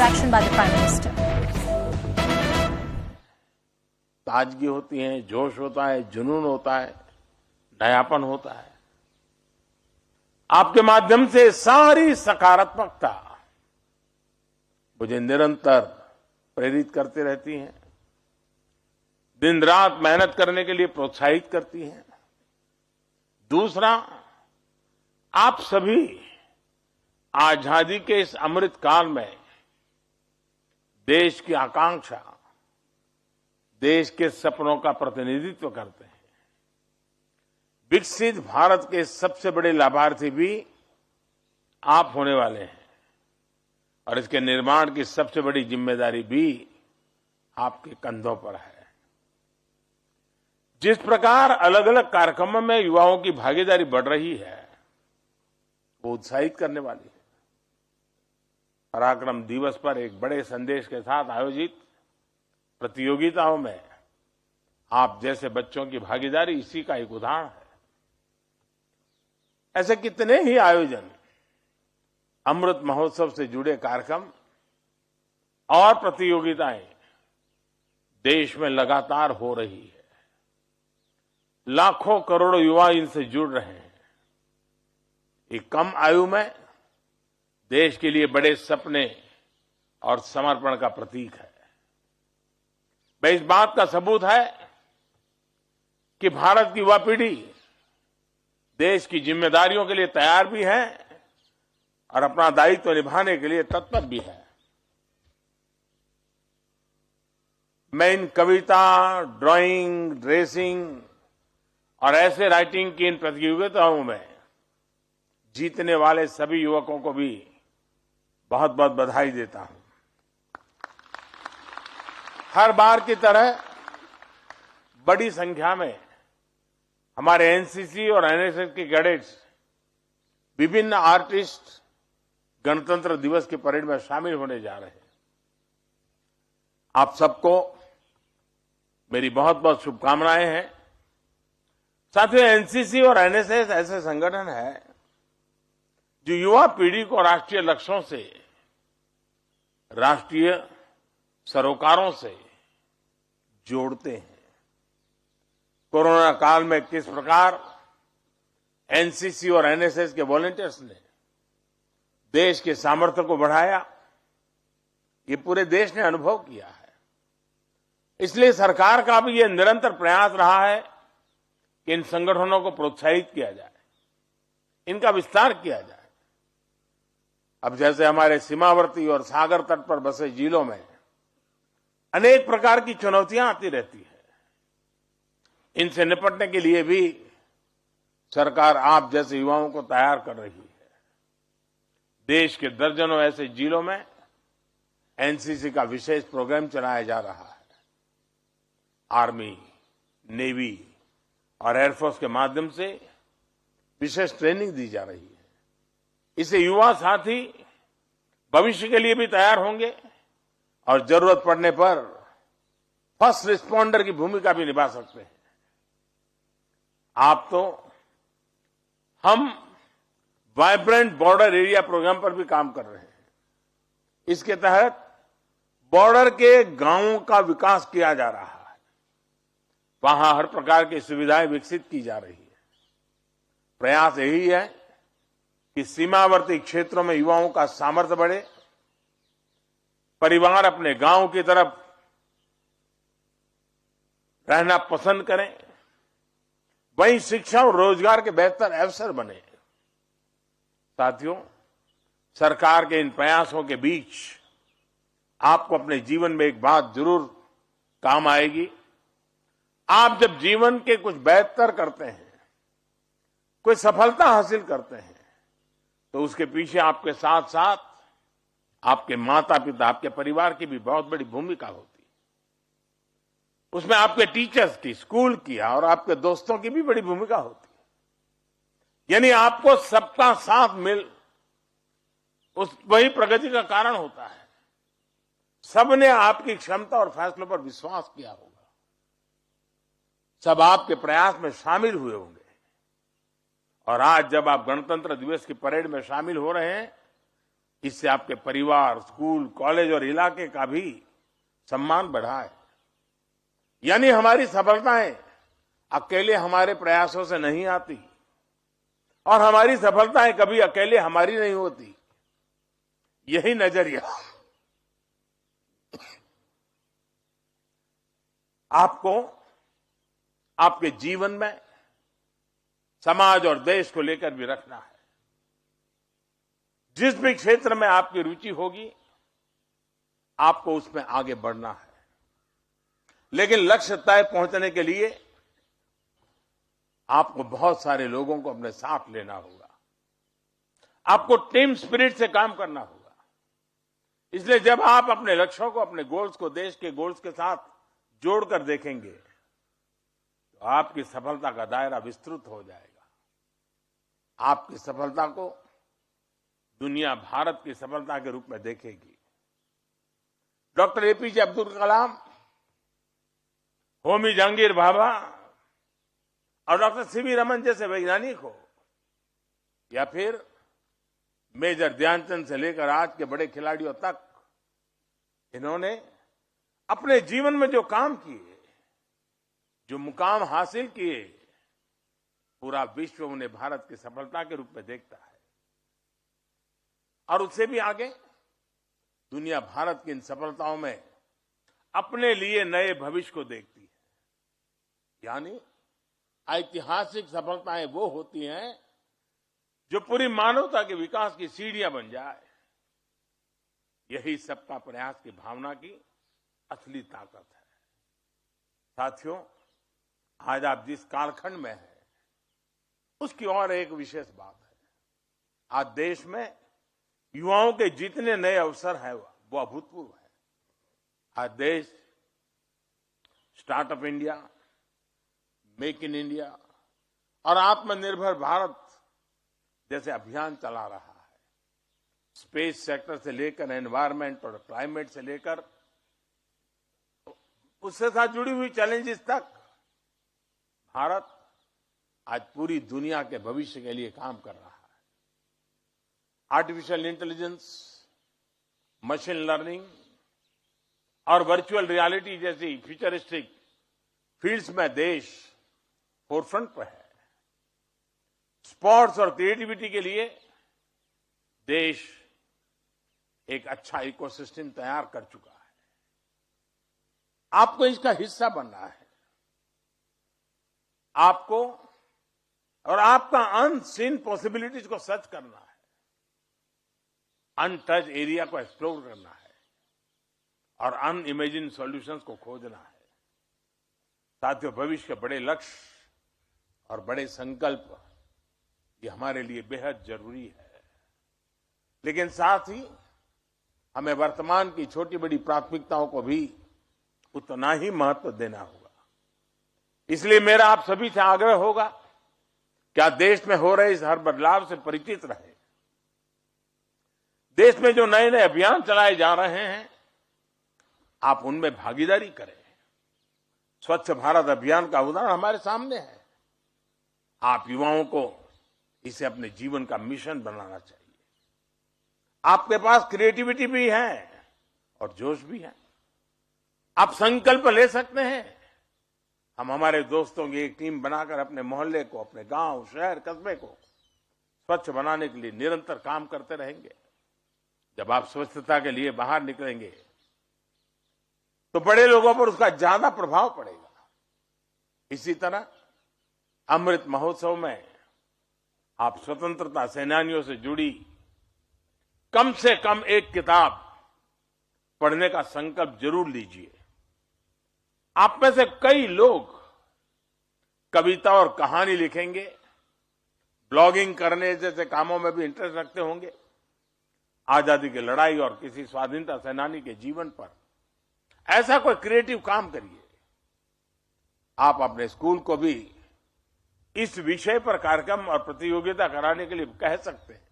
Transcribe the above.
interaction by the Prime Minister. ताजगी होती है, जोश होता है, जुनून होता है, नयापन होता है। आपके माध्यम से सारी सकारात्मकता मुझे निरंतर प्रेरित करती रहती है, दिन रात मेहनत करने के लिए प्रोत्साहित करती है। दूसरा, आप सभी आजादी के इस अमृत काल में देश की आकांक्षा, देश के सपनों का प्रतिनिधित्व करते हैं। विकसित भारत के सबसे बड़े लाभार्थी भी आप होने वाले हैं और इसके निर्माण की सबसे बड़ी जिम्मेदारी भी आपके कंधों पर है। जिस प्रकार अलग अलग कार्यक्रमों में युवाओं की भागीदारी बढ़ रही है, वो उत्साहित करने वाली है। पराक्रम दिवस पर एक बड़े संदेश के साथ आयोजित प्रतियोगिताओं में आप जैसे बच्चों की भागीदारी इसी का एक उदाहरण है। ऐसे कितने ही आयोजन, अमृत महोत्सव से जुड़े कार्यक्रम और प्रतियोगिताएं देश में लगातार हो रही है। लाखों करोड़ों युवा इनसे जुड़ रहे हैं। एक कम आयु में देश के लिए बड़े सपने और समर्पण का प्रतीक है। वह इस बात का सबूत है कि भारत की युवा पीढ़ी देश की जिम्मेदारियों के लिए तैयार भी है और अपना दायित्व निभाने के लिए तत्पर भी है। मैं इन कविता, ड्राइंग, रेसिंग और ऐसे राइटिंग की इन प्रतियोगिताओं में जीतने वाले सभी युवकों को भी बहुत बहुत बधाई देता हूं। हर बार की तरह बड़ी संख्या में हमारे एनसीसी और एनएसएस के कैडेट्स, विभिन्न आर्टिस्ट गणतंत्र दिवस की परेड में शामिल होने जा रहे हैं। आप सबको मेरी बहुत बहुत शुभकामनाएं हैं। साथियों, एनसीसी और एनएसएस ऐसे संगठन है जो युवा पीढ़ी को राष्ट्रीय लक्ष्यों से, राष्ट्रीय सरोकारों से जोड़ते हैं। कोरोना काल में किस प्रकार एनसीसी और एनएसएस के वॉलंटियर्स ने देश के सामर्थ्य को बढ़ाया, ये पूरे देश ने अनुभव किया है। इसलिए सरकार का भी ये निरंतर प्रयास रहा है कि इन संगठनों को प्रोत्साहित किया जाए, इनका विस्तार किया जाए। अब जैसे हमारे सीमावर्ती और सागर तट पर बसे जिलों में अनेक प्रकार की चुनौतियां आती रहती है, इनसे निपटने के लिए भी सरकार आप जैसे युवाओं को तैयार कर रही है। देश के दर्जनों ऐसे जिलों में एनसीसी का विशेष प्रोग्राम चलाया जा रहा है। आर्मी, नेवी और एयरफोर्स के माध्यम से विशेष ट्रेनिंग दी जा रही है। इससे युवा साथी भविष्य के लिए भी तैयार होंगे और जरूरत पड़ने पर फर्स्ट रिस्पॉन्डर की भूमिका भी निभा सकते हैं। आप तो हम वाइब्रेंट बॉर्डर एरिया प्रोग्राम पर भी काम कर रहे हैं। इसके तहत बॉर्डर के गांवों का विकास किया जा रहा है। वहां हर प्रकार की सुविधाएं विकसित की जा रही है। प्रयास यही है कि सीमावर्ती क्षेत्रों में युवाओं का सामर्थ्य बढ़े, परिवार अपने गांव की तरफ रहना पसंद करें, वहीं शिक्षा और रोजगार के बेहतर अवसर बने। साथियों, सरकार के इन प्रयासों के बीच आपको अपने जीवन में एक बात जरूर काम आएगी। आप जब जीवन के कुछ बेहतर करते हैं, कोई सफलता हासिल करते हैं, तो उसके पीछे आपके साथ साथ आपके माता पिता, आपके परिवार की भी बहुत बड़ी भूमिका होती है। उसमें आपके टीचर्स की, स्कूल की और आपके दोस्तों की भी बड़ी भूमिका होती है। यानी आपको सबका साथ मिल वही प्रगति का कारण होता है। सबने आपकी क्षमता और फैसलों पर विश्वास किया होगा, सब आपके प्रयास में शामिल हुए होंगे। और आज जब आप गणतंत्र दिवस की परेड में शामिल हो रहे हैं, इससे आपके परिवार, स्कूल, कॉलेज और इलाके का भी सम्मान बढ़ा है। यानी हमारी सफलताएं अकेले हमारे प्रयासों से नहीं आती और हमारी सफलताएं कभी अकेले हमारी नहीं होती। यही नजरिया आपको आपके जीवन में समाज और देश को लेकर भी रखना है। जिस भी क्षेत्र में आपकी रुचि होगी, आपको उसमें आगे बढ़ना है। लेकिन लक्ष्य तक पहुंचने के लिए आपको बहुत सारे लोगों को अपने साथ लेना होगा। आपको टीम स्पिरिट से काम करना होगा। इसलिए जब आप अपने लक्ष्यों को, अपने गोल्स को देश के गोल्स के साथ जोड़कर देखेंगे तो आपकी सफलता का दायरा विस्तृत हो जाएगा। आपकी सफलता को दुनिया भारत की सफलता के रूप में देखेगी। डॉक्टर एपीजे अब्दुल कलाम, होमी जहांगीर भाभा और डॉक्टर सीवी रमन जैसे वैज्ञानिक हो, या फिर मेजर ध्यानचंद से लेकर आज के बड़े खिलाड़ियों तक, इन्होंने अपने जीवन में जो काम किए, जो मुकाम हासिल किए, पूरा विश्व उन्हें भारत की सफलता के रूप में देखता है। और उससे भी आगे दुनिया भारत की इन सफलताओं में अपने लिए नए भविष्य को देखती है। यानी ऐतिहासिक सफलताएं वो होती हैं जो पूरी मानवता के विकास की सीढ़ियां बन जाए। यही सबका प्रयास की भावना की असली ताकत है। साथियों, आज आप जिस कालखंड में हैं, उसकी और एक विशेष बात है। आज देश में युवाओं के जितने नए अवसर हैं वो अभूतपूर्व है। आज देश startup India, make in India और आत्मनिर्भर भारत जैसे अभियान चला रहा है। स्पेस सेक्टर से लेकर एनवायरमेंट और क्लाइमेट से लेकर उससे साथ जुड़ी हुई चैलेंजेस तक भारत आज पूरी दुनिया के भविष्य के लिए काम कर रहा है। आर्टिफिशियल इंटेलिजेंस, मशीन लर्निंग और वर्चुअल रियलिटी जैसी फ्यूचरिस्टिक फील्ड्स में देश फोरफ्रंट पर है। स्पोर्ट्स और क्रिएटिविटी के लिए देश एक अच्छा इकोसिस्टम तैयार कर चुका है। आपको इसका हिस्सा बनना है। आपको और आपका अनसीन पॉसिबिलिटीज को सर्च करना है, अनटच एरिया को एक्सप्लोर करना है और अनइमेजिन सॉल्यूशंस को खोजना है। साथियों, भविष्य के बड़े लक्ष्य और बड़े संकल्प ये हमारे लिए बेहद जरूरी है। लेकिन साथ ही हमें वर्तमान की छोटी बड़ी प्राथमिकताओं को भी उतना ही महत्व देना होगा। इसलिए मेरा आप सभी से आग्रह होगा कि आप देश में हो रहे इस हर बदलाव से परिचित रहे। देश में जो नए नए अभियान चलाए जा रहे हैं, आप उनमें भागीदारी करें। स्वच्छ भारत अभियान का उदाहरण हमारे सामने है। आप युवाओं को इसे अपने जीवन का मिशन बनाना चाहिए। आपके पास क्रिएटिविटी भी है और जोश भी है। आप संकल्प ले सकते हैं। हम हमारे दोस्तों की एक टीम बनाकर अपने मोहल्ले को, अपने गांव, शहर, कस्बे को स्वच्छ बनाने के लिए निरंतर काम करते रहेंगे। जब आप स्वच्छता के लिए बाहर निकलेंगे तो बड़े लोगों पर उसका ज्यादा प्रभाव पड़ेगा। इसी तरह अमृत महोत्सव में आप स्वतंत्रता सेनानियों से जुड़ी कम से कम एक किताब पढ़ने का संकल्प जरूर लीजिए। आप में से कई लोग कविता और कहानी लिखेंगे, ब्लॉगिंग करने जैसे कामों में भी इंटरेस्ट रखते होंगे। आजादी की लड़ाई और किसी स्वाधीनता सेनानी के जीवन पर ऐसा कोई क्रिएटिव काम करिए। आप अपने स्कूल को भी इस विषय पर कार्यक्रम और प्रतियोगिता कराने के लिए कह सकते हैं।